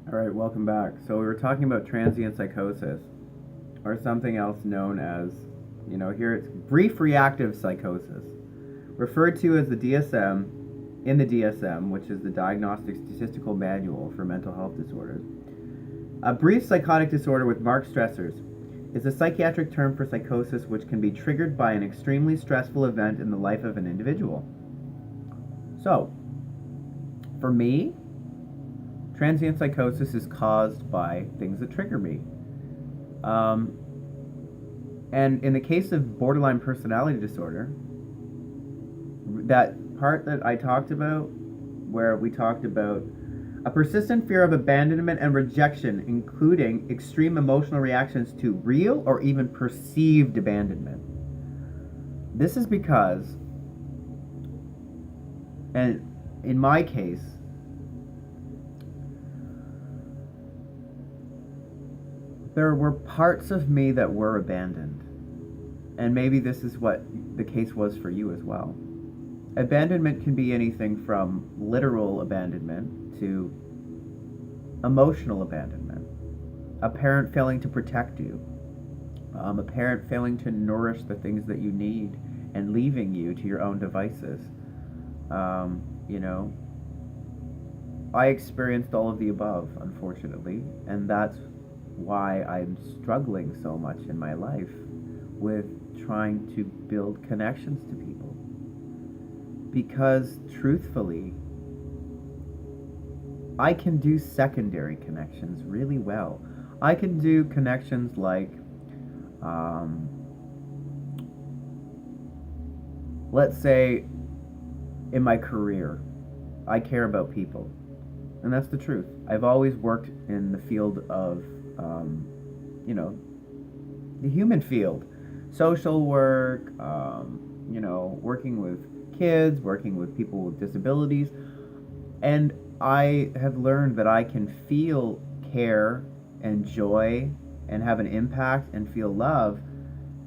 All right, welcome back. So we were talking about transient psychosis, or something else known as, here it's brief reactive psychosis, referred to as the DSM in the DSM, which is the Diagnostic Statistical Manual for Mental Health Disorders. A brief psychotic disorder with marked stressors is a psychiatric term for psychosis which can be triggered by an extremely stressful event in the life of an individual. So, for me, transient psychosis is caused by things that trigger me. Um, and in the case of borderline personality disorder, that part that I talked about, where we talked about a persistent fear of abandonment and rejection, including extreme emotional reactions to real or even perceived abandonment. This is because, and in my case, there were parts of me that were abandoned. And maybe this is what the case was for you as well. Abandonment can be anything from literal abandonment to emotional abandonment. A parent failing to protect you, a parent failing to nourish the things that you need and leaving you to your own devices. Um, you know, I experienced all of the above, unfortunately, and that's why I'm struggling so much in my life with trying to build connections to people. Because truthfully, I can do secondary connections really well. I can do connections like, um, let's say, in my career, I care about people. And that's the truth. I've always worked in the field of, the human field, social work, working with kids, working with people with disabilities. And I have learned that I can feel care and joy and have an impact and feel love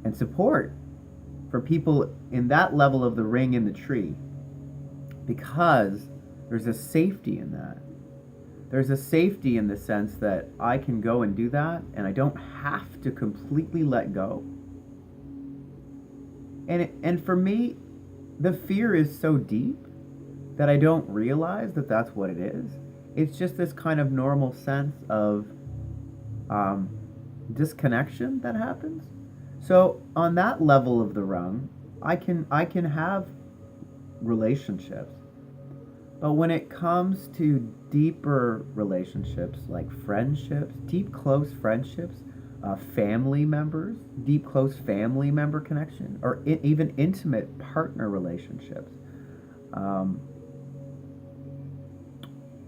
and support for people in that level of the ring in the tree because there's a safety in that. There's a safety in the sense that I can go and do that and I don't have to completely let go. And for me, the fear is so deep that I don't realize that that's what it is. It's just this kind of normal sense of um, disconnection that happens. So on that level of the rung, I can have relationships. But when it comes to deeper relationships like friendships, deep close friendships, family members, deep close family member connection, or even intimate partner relationships, um,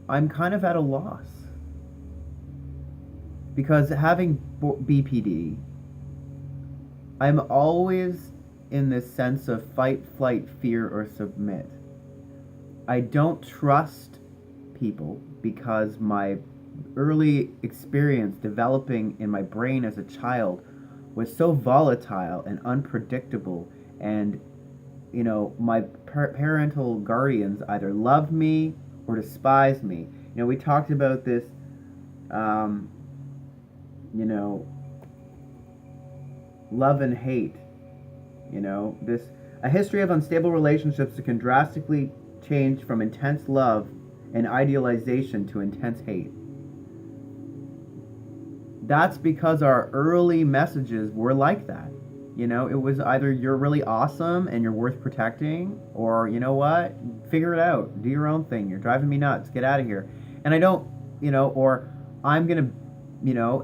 I'm kind of at a loss because having BPD, I'm always in this sense of fight, flight, fear, or submit. I don't trust people because my early experience developing in my brain as a child was so volatile and unpredictable, and my parental guardians either loved me or despised me. We talked about this, um, you know love and hate. This a history of unstable relationships that can drastically change from intense love and idealization to intense hate. That's because our early messages were like that. It was either you're really awesome and you're worth protecting, or you know what, figure it out, do your own thing, you're driving me nuts, get out of here. And I don't, or I'm gonna,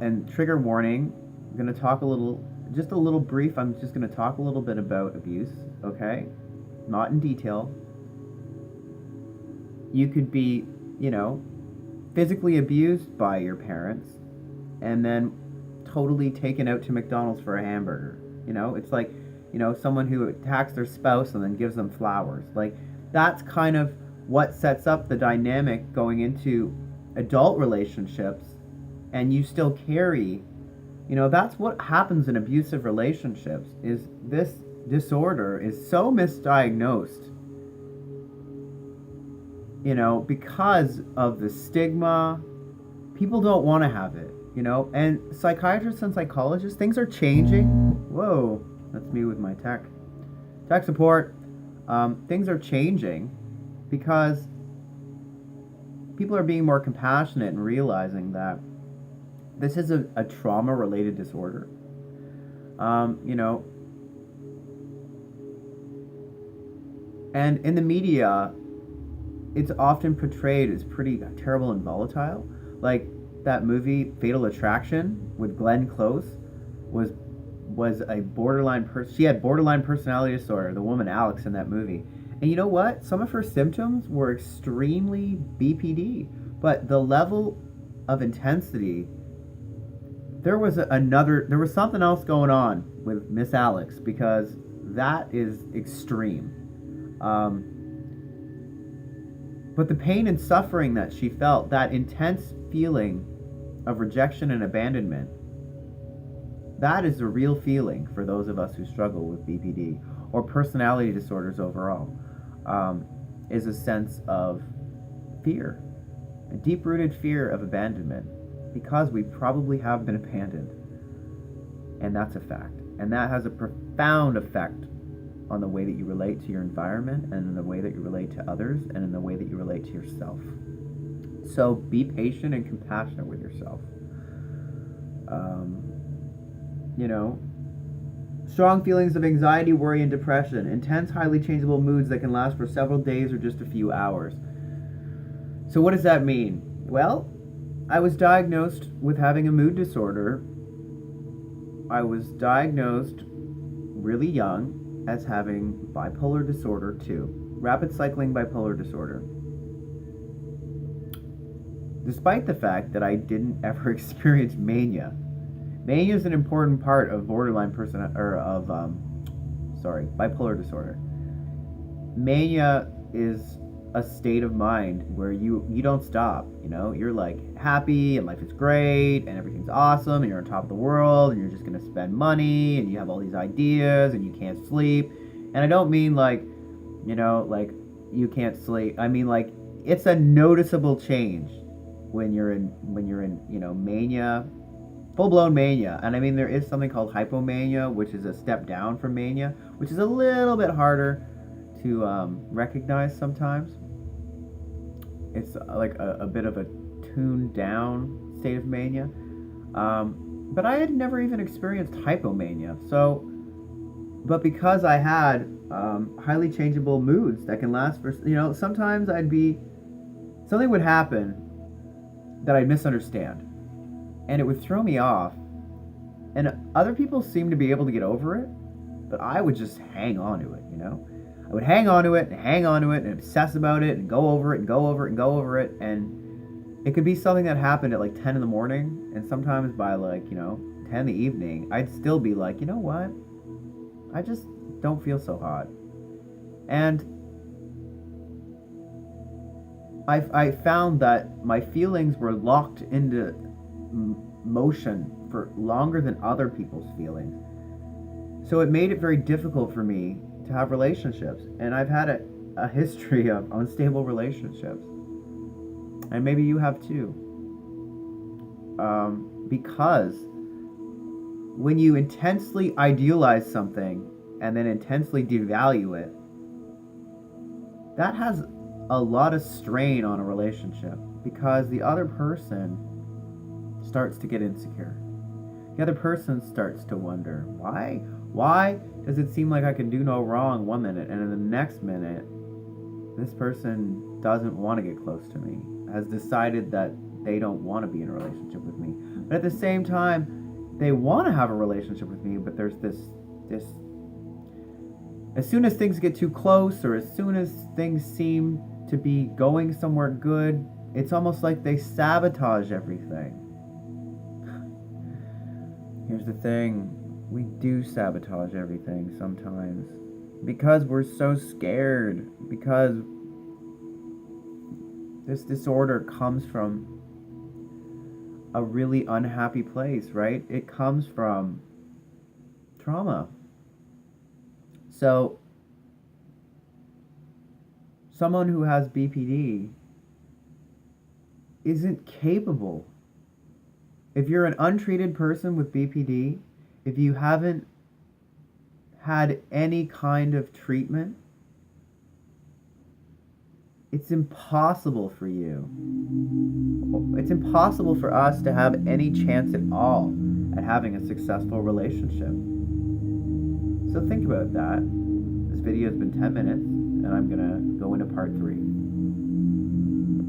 and trigger warning, I'm gonna talk a little, just a little brief, I'm just gonna talk a little bit about abuse, okay? Not in detail. You could be, physically abused by your parents and then totally taken out to McDonald's for a hamburger. It's like, someone who attacks their spouse and then gives them flowers. Like, that's kind of what sets up the dynamic going into adult relationships, and you still carry, that's what happens in abusive relationships, is this disorder is so misdiagnosed, because of the stigma. people don't want to have it, you know? And psychiatrists and psychologists, things are changing. Whoa, that's me with my tech support. Things are changing because people are being more compassionate and realizing that this is a trauma related disorder. You know, and in the media, it's often portrayed as pretty terrible and volatile. Like that movie Fatal Attraction with Glenn Close was a borderline person. She had borderline personality disorder. The woman Alex in that movie, and you know what? Some of her symptoms were extremely BPD, but the level of intensity. There was something else going on with Miss Alex because that is extreme. But the pain and suffering that she felt, that intense feeling of rejection and abandonment, that is a real feeling for those of us who struggle with BPD or personality disorders overall, is a sense of fear, a deep-rooted fear of abandonment, because we probably have been abandoned. And that's a fact. And that has a profound effect on the way that you relate to your environment, and in the way that you relate to others, and in the way that you relate to yourself. So be patient and compassionate with yourself. You know, strong feelings of anxiety, worry, and depression. Intense, highly changeable moods that can last for several days or just a few hours. So what does that mean? Well, I was diagnosed with having a mood disorder. I was diagnosed really young as having bipolar disorder 2, rapid cycling bipolar disorder. Despite the fact that I didn't ever experience mania. Mania is an important part of borderline bipolar disorder. Mania is a state of mind where you don't stop, you know? You're like happy and life is great and everything's awesome and you're on top of the world and you're just going to spend money and you have all these ideas and you can't sleep. And I don't mean like, you know, like you can't sleep. I mean like it's a noticeable change when you're in, you know, mania, full-blown mania. And I mean there is something called hypomania, which is a step down from mania, which is a little bit harder to recognize sometimes. It's like a bit of a tuned down state of mania. But I had never even experienced hypomania. So, but because I had highly changeable moods that can last for, you know, sometimes something would happen that I'd misunderstand. And it would throw me off. And other people seem to be able to get over it, but I would just hang on to it, you know? I would hang on to it and hang on to it and obsess about it and go over it and go over it and go over it. And it could be something that happened at like 10 in the morning. And sometimes by like, you know, 10 in the evening, I'd still be like, you know what? I just don't feel so hot. And I found that my feelings were locked into motion for longer than other people's feelings. So it made it very difficult for me to have relationships. And I've had a history of unstable relationships. And maybe you have too. Because when you intensely idealize something and then intensely devalue it, that has a lot of strain on a relationship, because the other person starts to get insecure. The other person starts to wonder, why does it seem like I can do no wrong one minute, and in the next minute this person doesn't want to get close to me, has decided that they don't want to be in a relationship with me, but at the same time they want to have a relationship with me, but there's this as soon as things get too close, or as soon as things seem to be going somewhere good, it's almost like they sabotage everything. Here's the thing, we do sabotage everything sometimes because we're so scared, because this disorder comes from a really unhappy place, right? It comes from trauma. So someone who has BPD isn't capable If you're an untreated person with BPD, if you haven't had any kind of treatment, it's impossible for you. It's impossible for us to have any chance at all at having a successful relationship. So think about that. This video has been 10 minutes, and I'm going to go into part 3.